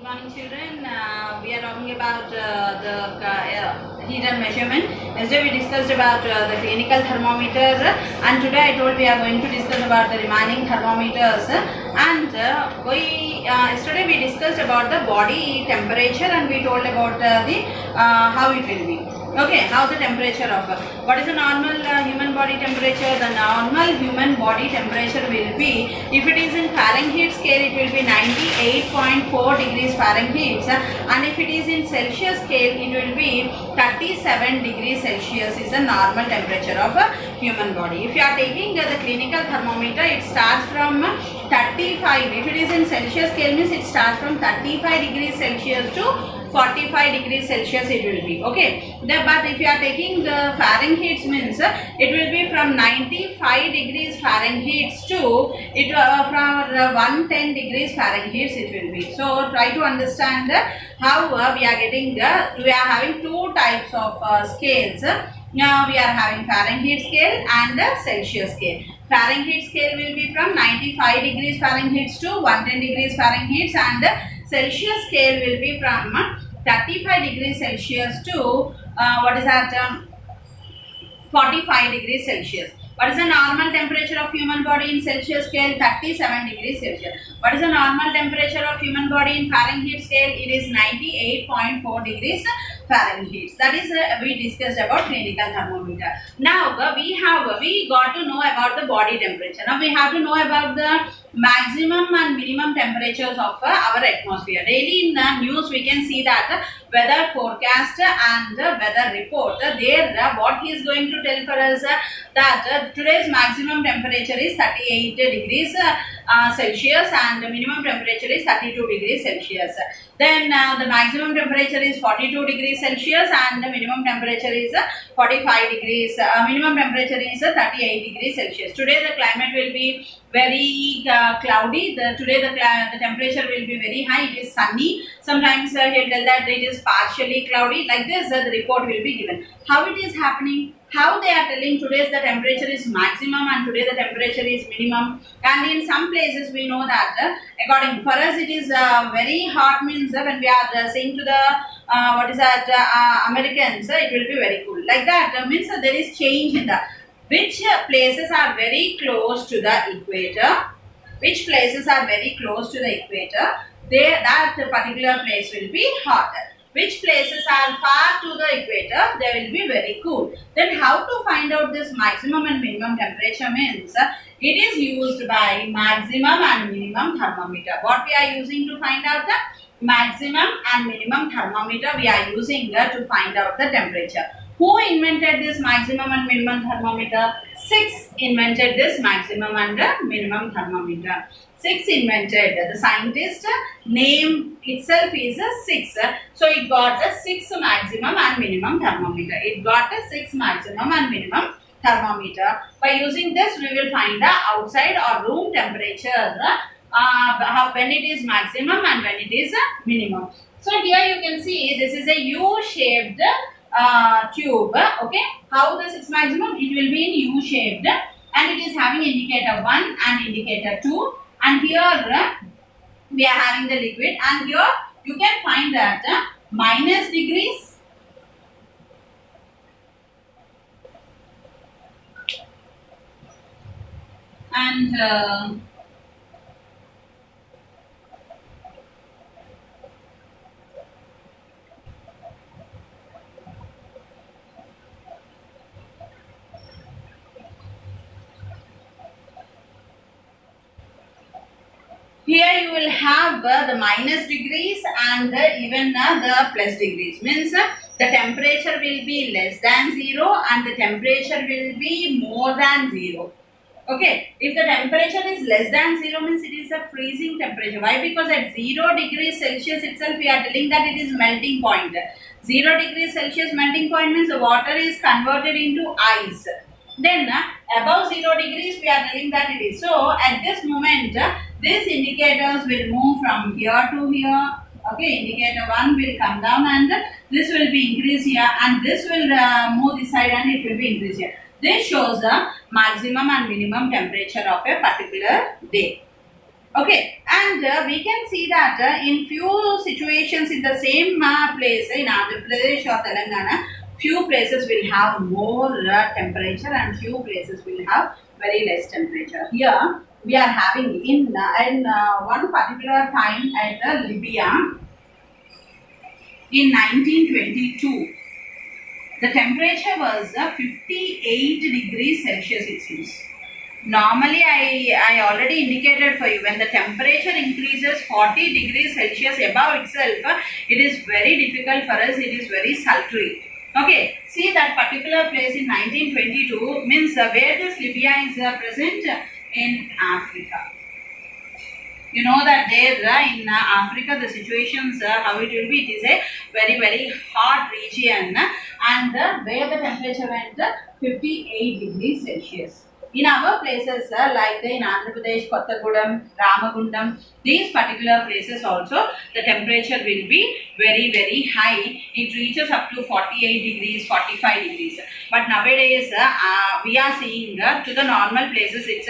Good morning, children. We are talking about the heat and measurement. Yesterday we discussed about the clinical thermometer, and today I told we are going to discuss about the remaining thermometers. And yesterday we discussed about the body temperature, and we told about the how it will be. Okay, how the temperature of what is the normal human body temperature? The normal human body temperature will be, if it is in Fahrenheit scale, it will be 98.4 degrees Fahrenheit, and if it is in Celsius scale, it will be 37 degrees Celsius is the normal temperature of a human body. If you are taking the clinical thermometer, it starts from 35. If it is in Celsius scale, means it starts from 35 degrees Celsius to 45 degrees Celsius it will be. Okay, but if you are taking the Fahrenheit, means it will be from 95 degrees Fahrenheit to from 110 degrees Fahrenheit it will be. So try to understand how we are getting we are having two types of scales. Now we are having Fahrenheit scale and Celsius scale. Fahrenheit scale will be from 95 degrees Fahrenheit to 110 degrees Fahrenheit, and Celsius scale will be from 35 degrees Celsius to 45 degrees Celsius. What is the normal temperature of human body in Celsius scale? 37 degrees Celsius. What is the normal temperature of human body in Fahrenheit scale? It is 98.4 degrees Fahrenheit. That is we discussed about clinical thermometer. Now we got to know about the body temperature. Now we have to know about the maximum and minimum temperatures of our atmosphere. Daily in the news we can see that weather forecast and weather report. There what he is going to tell for us that today's maximum temperature is 38 degrees Celsius and the minimum temperature is 32 degrees Celsius. Then the maximum temperature is 42 degrees Celsius and the minimum temperature is 45 degrees. Minimum temperature is 38 degrees Celsius. Today the climate will be very cloudy. Today the temperature will be very high. It is sunny. Sometimes he'll tell that it is partially cloudy. Like this, the report will be given. How it is happening? How they are telling today's the temperature is maximum and today the temperature is minimum. And in some places we know that according for us it is very hot, means when we are saying to the Americans, it will be very cool. Like that means there is change in the which places are very close to the equator. Which places are very close to the equator? That particular place will be hotter. Which places are far to the equator, they will be very cool. Then how to find out this maximum and minimum temperature means it is used by maximum and minimum thermometer. What we are using to find out the maximum and minimum thermometer, we are using to find out the temperature. Who invented this maximum and minimum thermometer? 6 invented this maximum and minimum thermometer. 6 invented. The scientist name itself is 6. So it got a 6 maximum and minimum thermometer. It got a 6 maximum and minimum thermometer. By using this, we will find the outside or room temperature when it is maximum and when it is minimum. So here you can see this is a U-shaped tube. Okay, how this is maximum? It will be in U-shaped and it is having indicator 1 and indicator 2. And here we are having the liquid, and here you can find that minus degrees and here you will have the minus degrees and even the plus degrees. Means the temperature will be less than 0 and the temperature will be more than 0. Okay, if the temperature is less than 0 means it is a freezing temperature. Why? Because at 0 degrees Celsius itself we are telling that it is melting point. 0 degrees Celsius melting point means the water is converted into ice. Then above 0 degrees we are telling that it is. So at this moment these indicators will move from here to here. Okay, indicator 1 will come down and this will be increased here, and this will move this side and it will be increased here. This shows the maximum and minimum temperature of a particular day. Okay, and we can see that in few situations in the same place in Andhra Pradesh or Telangana, few places will have more temperature and few places will have very less temperature. Here we are having in one particular time at Libya in 1922, the temperature was 58 degrees Celsius, it seems. Normally, I already indicated for you when the temperature increases 40 degrees Celsius above itself, it is very difficult for us, it is very sultry. Okay, see that particular place in 1922 means where this Libya is present in Africa. You know that there in Africa the situations how it will be, it is a very hot region and where the temperature went 58 degrees Celsius. In our places like in Andhra Pradesh, Kottagudam, Ramagundam, these particular places also the temperature will be very high. It reaches up to 48 degrees, 45 degrees. But nowadays we are seeing to the normal places it's